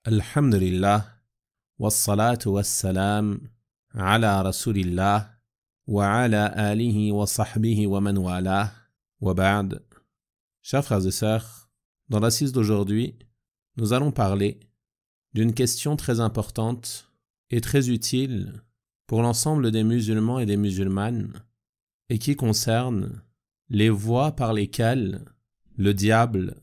Alhamdulillah, wassalatu wassalam, ala rasulillah, wa ala alihi wa sahbihi wa man wala, wa ba'd. Chers frères et sœurs, dans l'assise d'aujourd'hui, nous allons parler d'une question très importante et très utile pour l'ensemble des musulmans et des musulmanes et qui concerne les voies par lesquelles le diable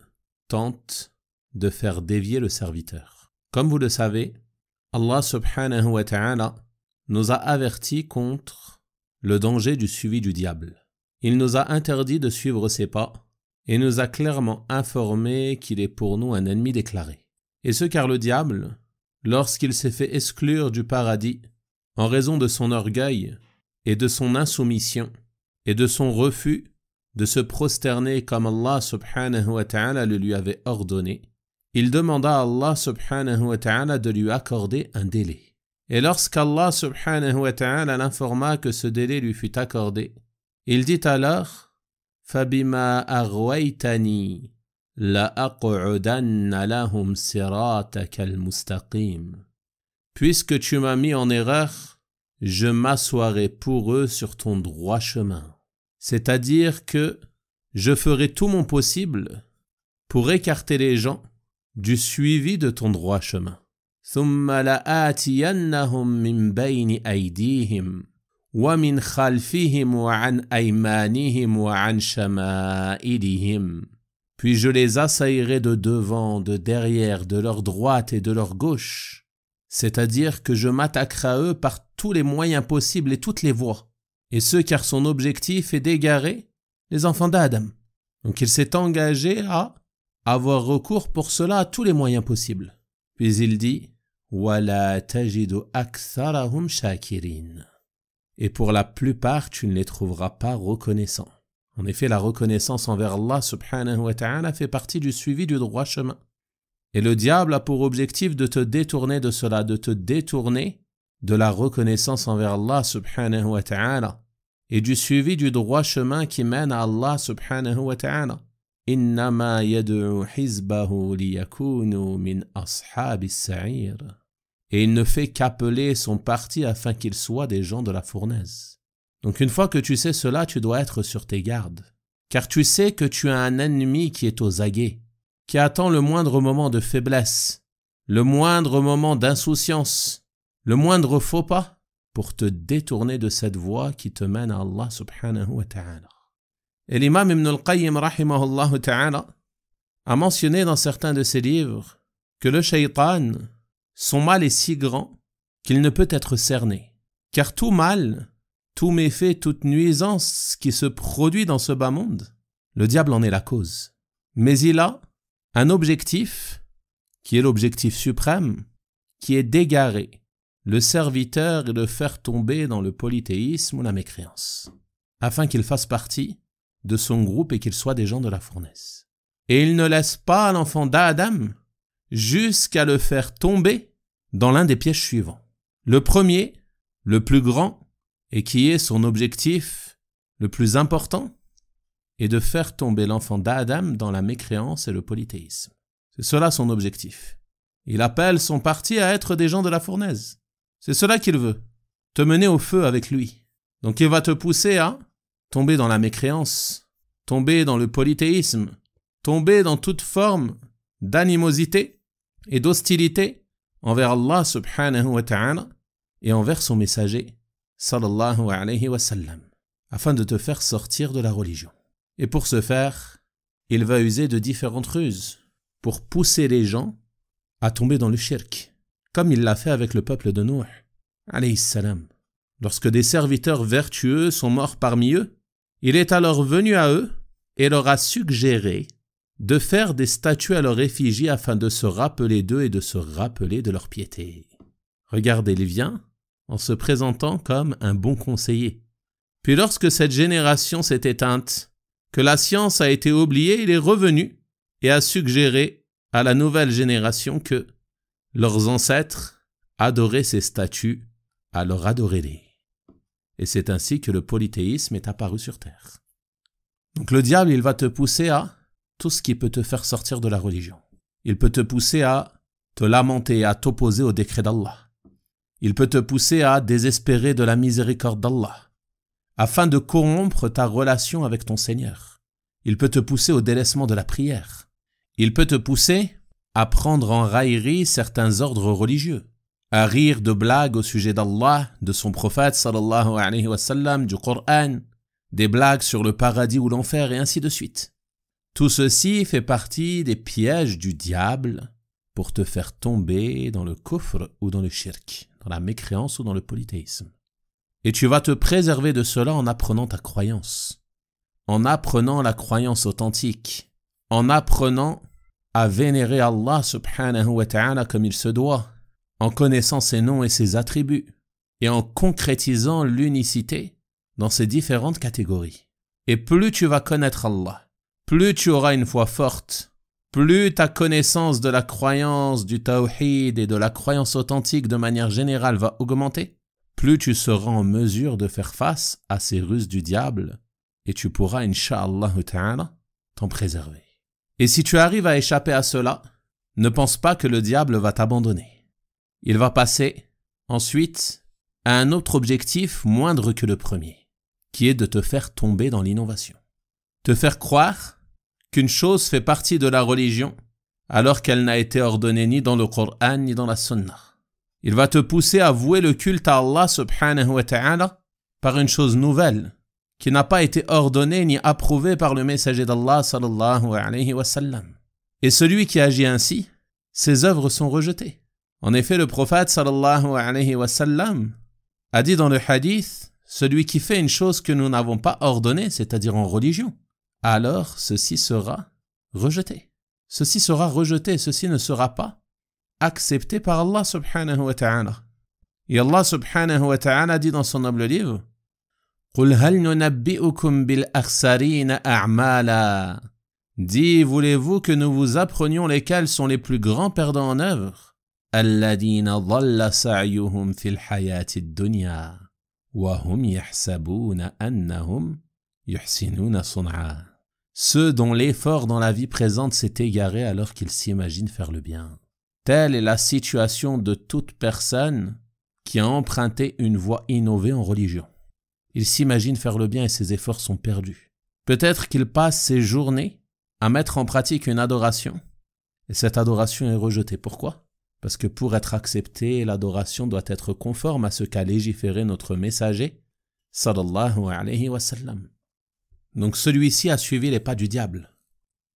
tente de faire dévier le serviteur. Comme vous le savez, Allah subhanahu wa ta'ala nous a avertis contre le danger du suivi du diable. Il nous a interdit de suivre ses pas et nous a clairement informé qu'il est pour nous un ennemi déclaré. Et ce car le diable, lorsqu'il s'est fait exclure du paradis en raison de son orgueil et de son insoumission et de son refus de se prosterner comme Allah subhanahu wa ta'ala le lui avait ordonné, il demanda à Allah subhanahu wa ta'ala de lui accorder un délai. Et lorsqu'Allah subhanahu wa ta'ala l'informa que ce délai lui fut accordé, il dit alors « Fabima aghwaytani la aq'udanna lahum sirataka al-mustaqim » Puisque tu m'as mis en erreur, je m'assoirai pour eux sur ton droit chemin. C'est-à-dire que je ferai tout mon possible pour écarter les gens du suivi de ton droit chemin. ثُمَّ لَآتِيَنَّهُمْ مِنْ بَيْنِ أَيْدِيهِمْ وَمِنْ خَلْفِهِمْ وَعَنْ أَيْمَانِهِمْ وَعَنْ شَمَائِلِهِمْ Puis je les assaillerai de devant, de derrière, de leur droite et de leur gauche. C'est-à-dire que je m'attaquerai à eux par tous les moyens possibles et toutes les voies. Et ce car son objectif est d'égarer les enfants d'Adam. Donc il s'est engagé à avoir recours pour cela à tous les moyens possibles. Puis il dit « Wala tajidu aktharahum shakirin » Et pour la plupart, tu ne les trouveras pas reconnaissants. En effet, la reconnaissance envers Allah subhanahu wa ta'ala fait partie du suivi du droit chemin. Et le diable a pour objectif de te détourner de cela, de te détourner de la reconnaissance envers Allah subhanahu wa ta'ala et du suivi du droit chemin qui mène à Allah subhanahu wa ta'ala. إنما يدعو حزبه ليكونوا من أصحاب السعير. Et il ne fait qu'appeler son parti afin qu'ils soient des gens de la fournaise. Donc une fois que tu sais cela, tu dois être sur tes gardes. Car tu sais que tu as un ennemi qui est aux aguets, qui attend le moindre moment de faiblesse, le moindre moment d'insouciance, le moindre faux pas pour te détourner de cette voie qui te mène à Allah subhanahu wa ta'ala. Et l'imam Ibn al-Qayyim rahimahullah ta'ala a mentionné dans certains de ses livres que le shaytan, son mal est si grand qu'il ne peut être cerné. Car tout mal, tout méfait, toute nuisance qui se produit dans ce bas monde, le diable en est la cause. Mais il a un objectif qui est l'objectif suprême, qui est d'égarer le serviteur et de faire tomber dans le polythéisme ou la mécréance, afin qu'il fasse partie de son groupe et qu'ils soient des gens de la fournaise. Et il ne laisse pas l'enfant d'Adam jusqu'à le faire tomber dans l'un des pièges suivants. Le premier, le plus grand, et qui est son objectif le plus important, est de faire tomber l'enfant d'Adam dans la mécréance et le polythéisme. C'est cela son objectif. Il appelle son parti à être des gens de la fournaise. C'est cela qu'il veut, te mener au feu avec lui. Donc il va te pousser à tomber dans la mécréance, tomber dans le polythéisme, tomber dans toute forme d'animosité et d'hostilité envers Allah subhanahu wa ta'ala et envers son messager sallallahu alayhi wa sallam, afin de te faire sortir de la religion. Et pour ce faire, il va user de différentes ruses pour pousser les gens à tomber dans le shirk, comme il l'a fait avec le peuple de Nuh alayhi salam. Lorsque des serviteurs vertueux sont morts parmi eux, il est alors venu à eux et leur a suggéré de faire des statues à leur effigie afin de se rappeler d'eux et de se rappeler de leur piété. Regardez, il vient en se présentant comme un bon conseiller. Puis lorsque cette génération s'est éteinte, que la science a été oubliée, il est revenu et a suggéré à la nouvelle génération que leurs ancêtres adoraient ces statues, alors adorez-les. Et c'est ainsi que le polythéisme est apparu sur terre. Donc le diable, il va te pousser à tout ce qui peut te faire sortir de la religion. Il peut te pousser à te lamenter et à t'opposer au décret d'Allah. Il peut te pousser à désespérer de la miséricorde d'Allah, afin de corrompre ta relation avec ton Seigneur. Il peut te pousser au délaissement de la prière. Il peut te pousser à prendre en raillerie certains ordres religieux, à rire de blagues au sujet d'Allah, de son prophète sallallahu alayhi wa sallam, du Coran, des blagues sur le paradis ou l'enfer et ainsi de suite. Tout ceci fait partie des pièges du diable pour te faire tomber dans le kufr ou dans le shirk, dans la mécréance ou dans le polythéisme. Et tu vas te préserver de cela en apprenant ta croyance, en apprenant la croyance authentique, en apprenant à vénérer Allah subhanahu wa ta'ala comme il se doit, en connaissant ses noms et ses attributs, et en concrétisant l'unicité dans ses différentes catégories. Et plus tu vas connaître Allah, plus tu auras une foi forte, plus ta connaissance de la croyance, du tawhid et de la croyance authentique de manière générale va augmenter, plus tu seras en mesure de faire face à ces ruses du diable et tu pourras, incha'Allah ta'ala, t'en préserver. Et si tu arrives à échapper à cela, ne pense pas que le diable va t'abandonner. Il va passer ensuite à un autre objectif moindre que le premier, qui est de te faire tomber dans l'innovation. Te faire croire qu'une chose fait partie de la religion alors qu'elle n'a été ordonnée ni dans le Coran ni dans la Sunna. Il va te pousser à vouer le culte à Allah subhanahu wa ta'ala par une chose nouvelle qui n'a pas été ordonnée ni approuvée par le messager d'Allah sallallahu alayhi wa sallam. Et celui qui agit ainsi, ses œuvres sont rejetées. En effet, le prophète sallallahu alayhi wa sallam a dit dans le hadith, celui qui fait une chose que nous n'avons pas ordonnée, c'est-à-dire en religion, alors ceci sera rejeté. Ceci sera rejeté, ceci ne sera pas accepté par Allah subhanahu wa ta'ala. Et Allah subhanahu wa ta'ala dit dans son noble livre, قُلْ هَلْ نُنَبِّئُكُمْ بِالْأَخْسَرِينَ أَعْمَالًا. Dis, voulez-vous que nous vous apprenions lesquels sont les plus grands perdants en œuvre? الَّذِينَ ضَلَّ سَعْيُهُمْ فِي الْحَيَاةِ الدُّنْيَا وَهُمْ يَحْسَبُونَ أَنَّهُمْ يُحْسِنُونَ صُنْعًا. Ceux dont l'effort dans la vie présente s'est égaré alors qu'ils s'imaginent faire le bien. Telle est la situation de toute personne qui a emprunté une voie innovée en religion. Il s'imagine faire le bien et ses efforts sont perdus. Peut-être qu'il passe ses journées à mettre en pratique une adoration et cette adoration est rejetée. Pourquoi? Parce que pour être acceptée, l'adoration doit être conforme à ce qu'a légiféré notre messager sallallahu alayhi wa sallam. Donc celui-ci a suivi les pas du diable.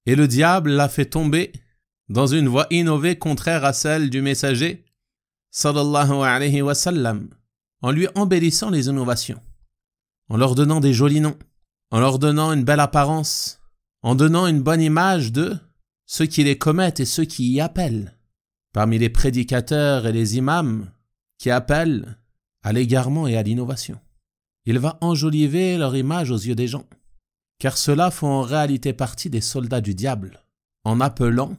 Et le diable l'a fait tomber dans une voie innovée contraire à celle du messager sallallahu alayhi wa sallam, en lui embellissant les innovations, en leur donnant des jolis noms, en leur donnant une belle apparence, en donnant une bonne image de ceux qui les commettent et ceux qui y appellent. Parmi les prédicateurs et les imams qui appellent à l'égarement et à l'innovation. Il va enjoliver leur image aux yeux des gens, car ceux-là font en réalité partie des soldats du diable, en appelant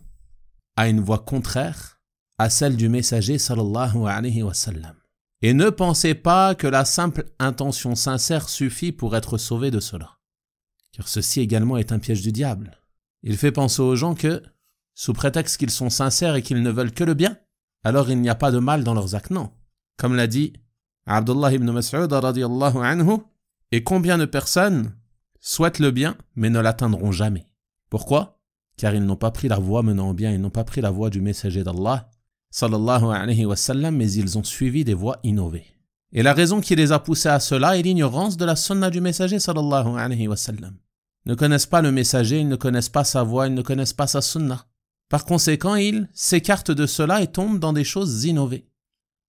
à une voie contraire à celle du messager sallallahu alayhi wa sallam. Et ne pensez pas que la simple intention sincère suffit pour être sauvé de cela, car ceci également est un piège du diable. Il fait penser aux gens que, sous prétexte qu'ils sont sincères et qu'ils ne veulent que le bien, alors il n'y a pas de mal dans leurs actes. Non. Comme l'a dit Abdullah ibn Mas'ud radiyallahu anhu, et combien de personnes souhaitent le bien mais ne l'atteindront jamais. Pourquoi? Car ils n'ont pas pris la voie menant au bien, ils n'ont pas pris la voie du messager d'Allah sallallahu alayhi wa sallam, mais ils ont suivi des voies innovées. Et la raison qui les a poussés à cela est l'ignorance de la sunna du messager sallallahu alayhi wa sallam. Ils ne connaissent pas le messager, ils ne connaissent pas sa voie, ils ne connaissent pas sa sunna. Par conséquent, ils s'écartent de cela et tombent dans des choses innovées.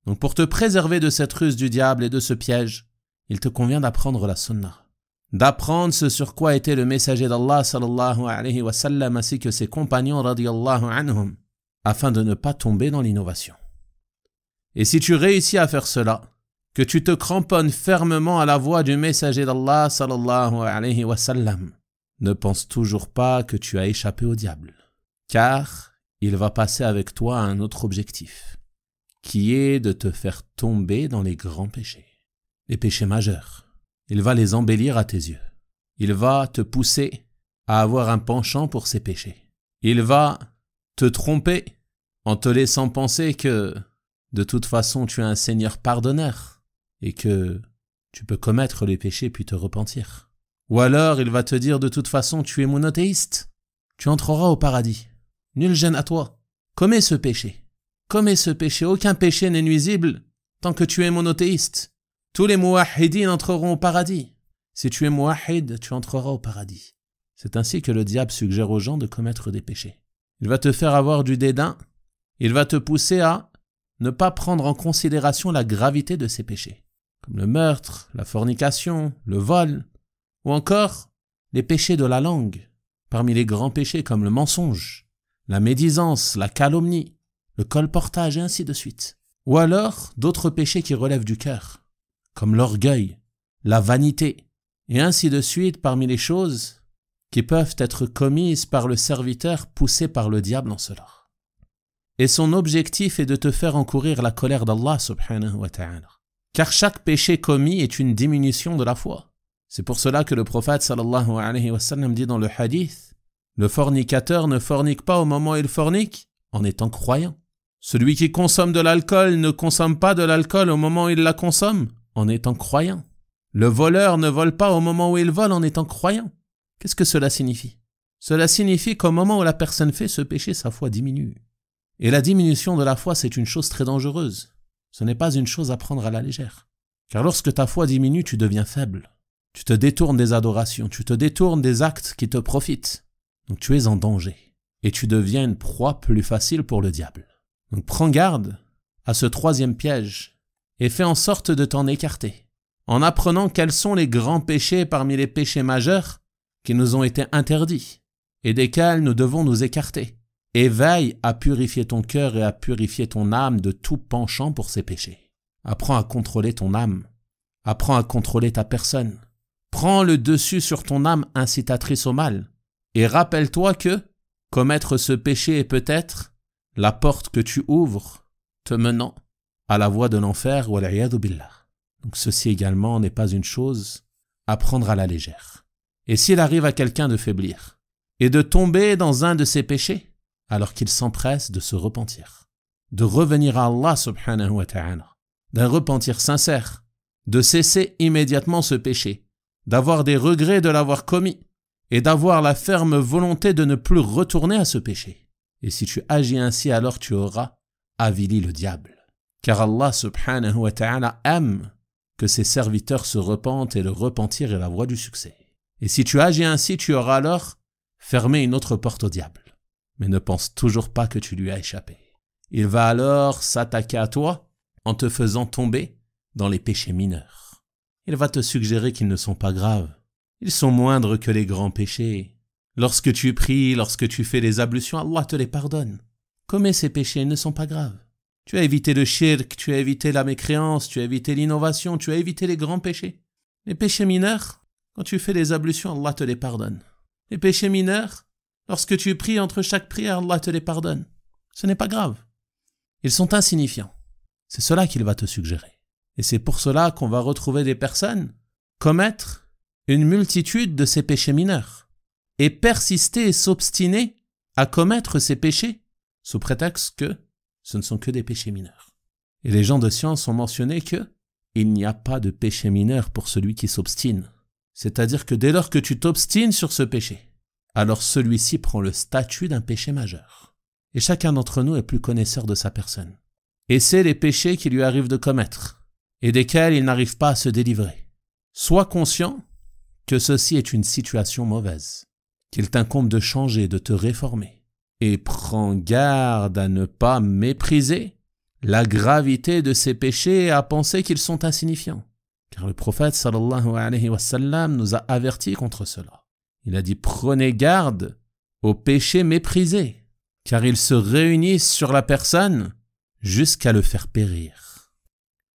Donc pour te préserver de cette ruse du diable et de ce piège, il te convient d'apprendre la sunna. D'apprendre ce sur quoi était le messager d'Allah sallallahu alayhi wa sallam ainsi que ses compagnons radiyallahu anhum, afin de ne pas tomber dans l'innovation. Et si tu réussis à faire cela, que tu te cramponnes fermement à la voie du messager d'Allah sallallahu alayhi wa sallam, ne pense toujours pas que tu as échappé au diable, car il va passer avec toi à un autre objectif, qui est de te faire tomber dans les grands péchés, les péchés majeurs. Il va les embellir à tes yeux. Il va te pousser à avoir un penchant pour ces péchés. Il va te tromper en te laissant penser que, de toute façon, tu es un Seigneur pardonneur et que tu peux commettre les péchés puis te repentir. Ou alors, il va te dire de toute façon, tu es monothéiste, tu entreras au paradis. Nul gêne à toi. Commets ce péché. Commets ce péché. Aucun péché n'est nuisible tant que tu es monothéiste. Tous les muwahhidines entreront au paradis. Si tu es muwahhid, tu entreras au paradis. C'est ainsi que le diable suggère aux gens de commettre des péchés. Il va te faire avoir du dédain. Il va te pousser à ne pas prendre en considération la gravité de ces péchés, comme le meurtre, la fornication, le vol, ou encore les péchés de la langue, parmi les grands péchés comme le mensonge, la médisance, la calomnie, le colportage et ainsi de suite. Ou alors d'autres péchés qui relèvent du cœur, comme l'orgueil, la vanité, et ainsi de suite parmi les choses qui peuvent être commises par le serviteur poussé par le diable en cela. Et son objectif est de te faire encourir la colère d'Allah subhanahu wa ta'ala. Car chaque péché commis est une diminution de la foi. C'est pour cela que le prophète sallallahu alayhi wa sallam dit dans le hadith, le fornicateur ne fornique pas au moment où il fornique en étant croyant. Celui qui consomme de l'alcool ne consomme pas de l'alcool au moment où il la consomme en étant croyant. Le voleur ne vole pas au moment où il vole en étant croyant. Qu'est-ce que cela signifie? Cela signifie qu'au moment où la personne fait ce péché, sa foi diminue. Et la diminution de la foi, c'est une chose très dangereuse. Ce n'est pas une chose à prendre à la légère. Car lorsque ta foi diminue, tu deviens faible. Tu te détournes des adorations, tu te détournes des actes qui te profitent. Donc tu es en danger. Et tu deviens une proie plus facile pour le diable. Donc prends garde à ce troisième piège et fais en sorte de t'en écarter. En apprenant quels sont les grands péchés parmi les péchés majeurs qui nous ont été interdits et desquels nous devons nous écarter. Et veille à purifier ton cœur et à purifier ton âme de tout penchant pour ces péchés. Apprends à contrôler ton âme. Apprends à contrôler ta personne. Prends le dessus sur ton âme incitatrice au mal. Et rappelle-toi que commettre ce péché est peut-être la porte que tu ouvres te menant à la voie de l'enfer wa l'iyadhu billah. Donc ceci également n'est pas une chose à prendre à la légère. Et s'il arrive à quelqu'un de faiblir et de tomber dans un de ces péchés, alors qu'il s'empresse de se repentir, de revenir à Allah subhanahu wa ta'ala, d'un repentir sincère, de cesser immédiatement ce péché, d'avoir des regrets de l'avoir commis et d'avoir la ferme volonté de ne plus retourner à ce péché. Et si tu agis ainsi, alors tu auras avili le diable. Car Allah subhanahu wa ta'ala aime que ses serviteurs se repentent et le repentir est la voie du succès. Et si tu agis ainsi, tu auras alors fermé une autre porte au diable. Mais ne pense toujours pas que tu lui as échappé. Il va alors s'attaquer à toi en te faisant tomber dans les péchés mineurs. Il va te suggérer qu'ils ne sont pas graves. Ils sont moindres que les grands péchés. Lorsque tu pries, lorsque tu fais les ablutions, Allah te les pardonne. Commets ces péchés, ils ne sont pas graves. Tu as évité le shirk, tu as évité la mécréance, tu as évité l'innovation, tu as évité les grands péchés. Les péchés mineurs, quand tu fais les ablutions, Allah te les pardonne. Les péchés mineurs, lorsque tu pries entre chaque prière, Allah te les pardonne. Ce n'est pas grave. Ils sont insignifiants. C'est cela qu'il va te suggérer. Et c'est pour cela qu'on va retrouver des personnes commettre une multitude de ces péchés mineurs et persister et s'obstiner à commettre ces péchés sous prétexte que ce ne sont que des péchés mineurs. Et les gens de science ont mentionné que il n'y a pas de péché mineur pour celui qui s'obstine. C'est-à-dire que dès lors que tu t'obstines sur ce péché, alors celui-ci prend le statut d'un péché majeur. Et chacun d'entre nous est plus connaisseur de sa personne. Et c'est les péchés qui lui arrivent de commettre, et desquels il n'arrive pas à se délivrer. Sois conscient que ceci est une situation mauvaise, qu'il t'incombe de changer, de te réformer. Et prends garde à ne pas mépriser la gravité de ces péchés et à penser qu'ils sont insignifiants. Car le prophète sallallahu alayhi wa sallam nous a avertis contre cela. Il a dit « Prenez garde aux péchés méprisés, car ils se réunissent sur la personne jusqu'à le faire périr. »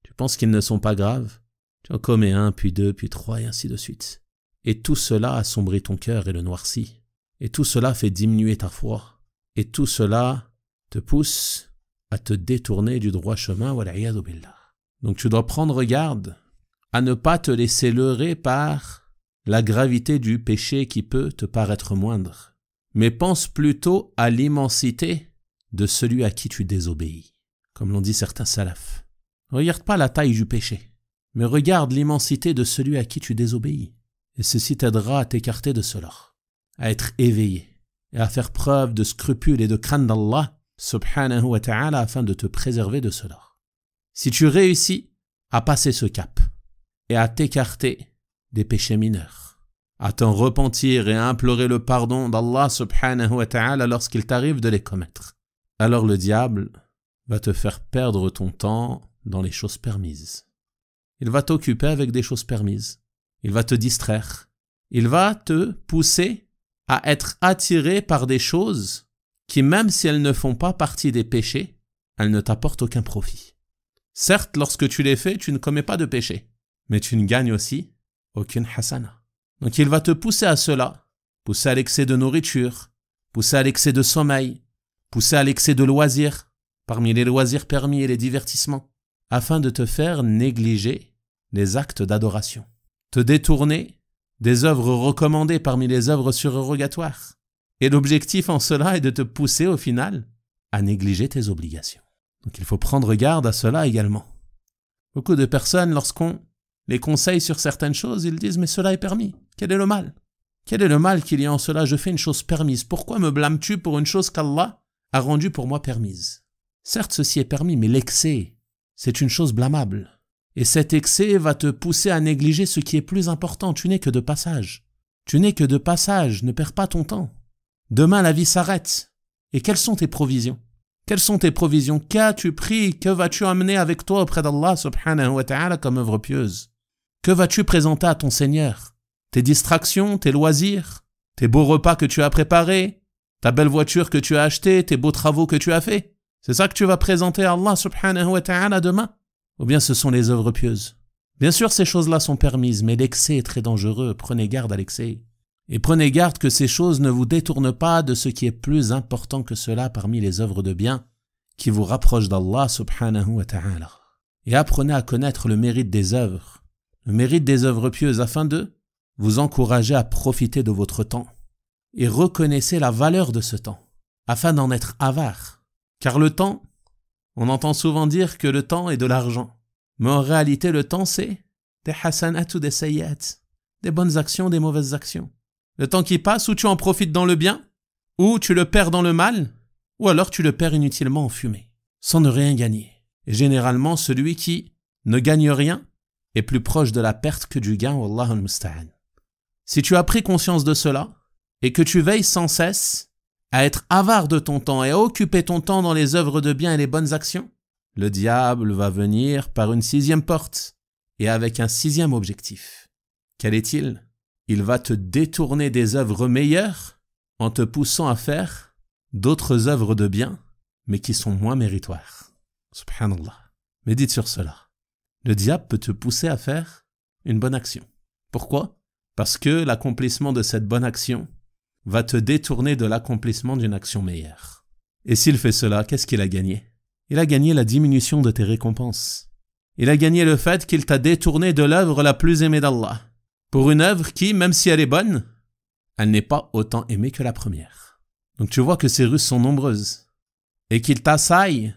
Tu penses qu'ils ne sont pas graves? Tu en commets un, puis deux, puis trois, et ainsi de suite. Et tout cela assombrit ton cœur et le noircit. Et tout cela fait diminuer ta foi. Et tout cela te pousse à te détourner du droit chemin, wa l'iyadhu billah. Donc tu dois prendre garde à ne pas te laisser leurrer par la gravité du péché qui peut te paraître moindre, mais pense plutôt à l'immensité de celui à qui tu désobéis. Comme l'ont dit certains salafs. Ne regarde pas la taille du péché, mais regarde l'immensité de celui à qui tu désobéis. Et ceci t'aidera à t'écarter de cela, à être éveillé et à faire preuve de scrupule et de crainte d'Allah subhanahu wa ta'ala afin de te préserver de cela. Si tu réussis à passer ce cap et à t'écarter des péchés mineurs, à t'en repentir et à implorer le pardon d'Allah subhanahu wa ta'ala lorsqu'il t'arrive de les commettre, alors le diable va te faire perdre ton temps dans les choses permises. Il va t'occuper avec des choses permises. Il va te distraire. Il va te pousser à être attiré par des choses qui, même si elles ne font pas partie des péchés, elles ne t'apportent aucun profit. Certes, lorsque tu les fais, tu ne commets pas de péché, mais tu ne gagnes aussi aucune hasana. Donc il va te pousser à cela, pousser à l'excès de nourriture, pousser à l'excès de sommeil, pousser à l'excès de loisirs, parmi les loisirs permis et les divertissements, afin de te faire négliger les actes d'adoration, te détourner des œuvres recommandées parmi les œuvres surérogatoires. Et l'objectif en cela est de te pousser au final à négliger tes obligations. Donc il faut prendre garde à cela également. Beaucoup de personnes, lorsqu'on les conseille sur certaines choses, ils disent « mais cela est permis, quel est le mal ? Quel est le mal qu'il y a en cela ? Je fais une chose permise, pourquoi me blâmes-tu pour une chose qu'Allah a rendue pour moi permise ?» Certes, ceci est permis, mais l'excès, c'est une chose blâmable. Et cet excès va te pousser à négliger ce qui est plus important. Tu n'es que de passage. Tu n'es que de passage, ne perds pas ton temps. Demain, la vie s'arrête. Et quelles sont tes provisions ? Quelles sont tes provisions ? Qu'as-tu pris ? Que vas-tu amener avec toi auprès d'Allah subhanahu wa ta'ala comme œuvre pieuse ? Que vas-tu présenter à ton Seigneur ? Tes distractions, tes loisirs, tes beaux repas que tu as préparés, ta belle voiture que tu as achetée, tes beaux travaux que tu as faits. C'est ça que tu vas présenter à Allah subhanahu wa ta'ala demain ? Ou bien ce sont les œuvres pieuses ? Bien sûr, ces choses-là sont permises, mais l'excès est très dangereux. Prenez garde à l'excès. Et prenez garde que ces choses ne vous détournent pas de ce qui est plus important que cela parmi les œuvres de bien qui vous rapprochent d'Allah subhanahu wa ta'ala. Et apprenez à connaître le mérite des œuvres pieuses afin de vous encourager à profiter de votre temps. Et reconnaissez la valeur de ce temps afin d'en être avare. Car le temps, on entend souvent dire que le temps est de l'argent. Mais en réalité, le temps, c'est des hasanat ou des sayyat, des bonnes actions, des mauvaises actions. Le temps qui passe, ou tu en profites dans le bien, ou tu le perds dans le mal, ou alors tu le perds inutilement en fumée, sans ne rien gagner. Et généralement, celui qui ne gagne rien est plus proche de la perte que du gain, wallahu al-musta'an. Si tu as pris conscience de cela, et que tu veilles sans cesse à être avare de ton temps et à occuper ton temps dans les œuvres de bien et les bonnes actions, le diable va venir par une 6e porte et avec un 6e objectif. Quel est-il ? Il va te détourner des œuvres meilleures en te poussant à faire d'autres œuvres de bien, mais qui sont moins méritoires. Subhanallah. Médite sur cela. Le diable peut te pousser à faire une bonne action. Pourquoi ? Parce que l'accomplissement de cette bonne action va te détourner de l'accomplissement d'une action meilleure. Et s'il fait cela, qu'est-ce qu'il a gagné ? Il a gagné la diminution de tes récompenses. Il a gagné le fait qu'il t'a détourné de l'œuvre la plus aimée d'Allah. Pour une œuvre qui, même si elle est bonne, elle n'est pas autant aimée que la première. Donc tu vois que ces ruses sont nombreuses et qu'il t'assaille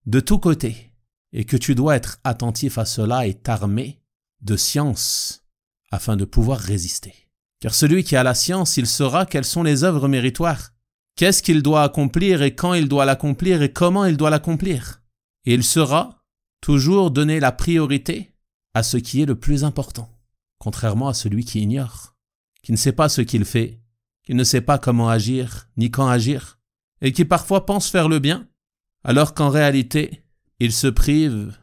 de tous côtés et que tu dois être attentif à cela et t'armer de science afin de pouvoir résister. Car celui qui a la science, il saura quelles sont les œuvres méritoires. Qu'est-ce qu'il doit accomplir et quand il doit l'accomplir et comment il doit l'accomplir. Et il saura toujours donner la priorité à ce qui est le plus important. Contrairement à celui qui ignore, qui ne sait pas ce qu'il fait, qui ne sait pas comment agir, ni quand agir, et qui parfois pense faire le bien, alors qu'en réalité, il se prive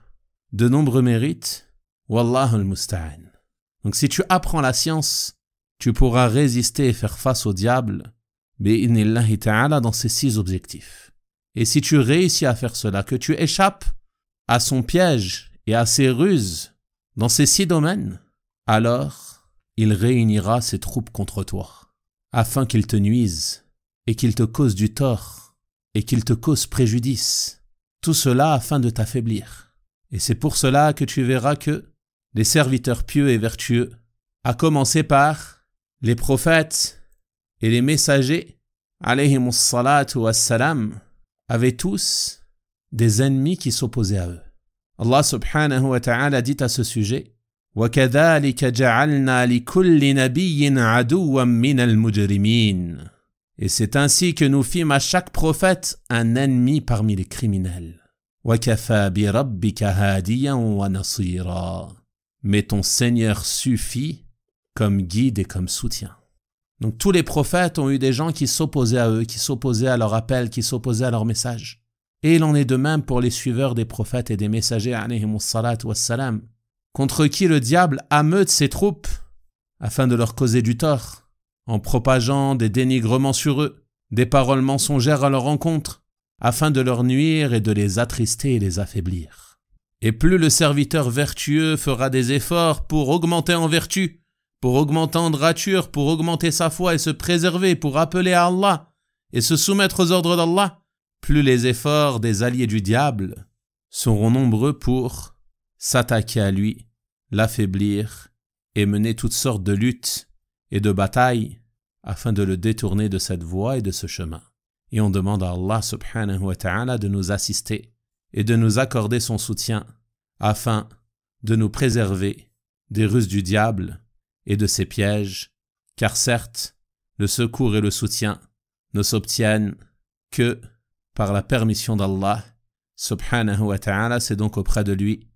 de nombreux mérites. Wallahu al-musta'an. Donc si tu apprends la science, tu pourras résister et faire face au diable, bi'idhnillahi ta'ala, dans ses 6 objectifs. Et si tu réussis à faire cela, que tu échappes à son piège et à ses ruses dans ces 6 domaines, alors il réunira ses troupes contre toi, afin qu'ils te nuisent, et qu'ils te causent du tort, et qu'ils te causent préjudice. Tout cela afin de t'affaiblir. Et c'est pour cela que tu verras que les serviteurs pieux et vertueux, à commencer par les prophètes et les messagers, alayhimus salatu wassalam, avaient tous des ennemis qui s'opposaient à eux. Allah subhanahu wa ta'ala dit à ce sujet وَكَذَلِكَ جَعَلْنَا لِكُلِّ نَبِيٍّ عَدُوًّا مِنَ الْمُجْرِمِينَ. Et c'est ainsi que nous fîmes à chaque prophète un ennemi parmi les criminels. وَكَفَى بِرَبِّكَ هَادِيًا وَنَصِيرًا. Mais ton Seigneur suffit comme guide et comme soutien. Donc tous les prophètes ont eu des gens qui s'opposaient à eux, qui s'opposaient à leur appel, qui s'opposaient à leur message. Et il en est de même pour les suiveurs des prophètes et des messagers, alayhimus salatu wassalam, contre qui le diable ameute ses troupes afin de leur causer du tort, en propageant des dénigrements sur eux, des paroles mensongères à leur encontre, afin de leur nuire et de les attrister et les affaiblir. Et plus le serviteur vertueux fera des efforts pour augmenter en vertu, pour augmenter en droiture, pour augmenter sa foi et se préserver, pour appeler à Allah et se soumettre aux ordres d'Allah, plus les efforts des alliés du diable seront nombreux pour s'attaquer à lui, l'affaiblir et mener toutes sortes de luttes et de batailles afin de le détourner de cette voie et de ce chemin. Et on demande à Allah subhanahu wa ta'ala de nous assister et de nous accorder son soutien afin de nous préserver des ruses du diable et de ses pièges, car certes, le secours et le soutien ne s'obtiennent que par la permission d'Allah subhanahu wa ta'ala. C'est donc auprès de lui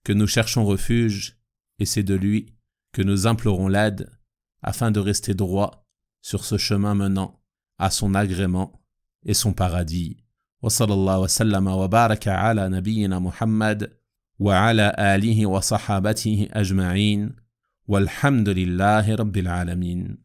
que nous cherchons refuge et c'est de lui que nous implorons l'aide afin de rester droit sur ce chemin menant à son agrément et son paradis. Wa sallallahu wa sallama wa baraka ala nabiyyina Muhammad wa ala alihi wa sahabatihi ajma'in walhamdulillahi rabbil alamin.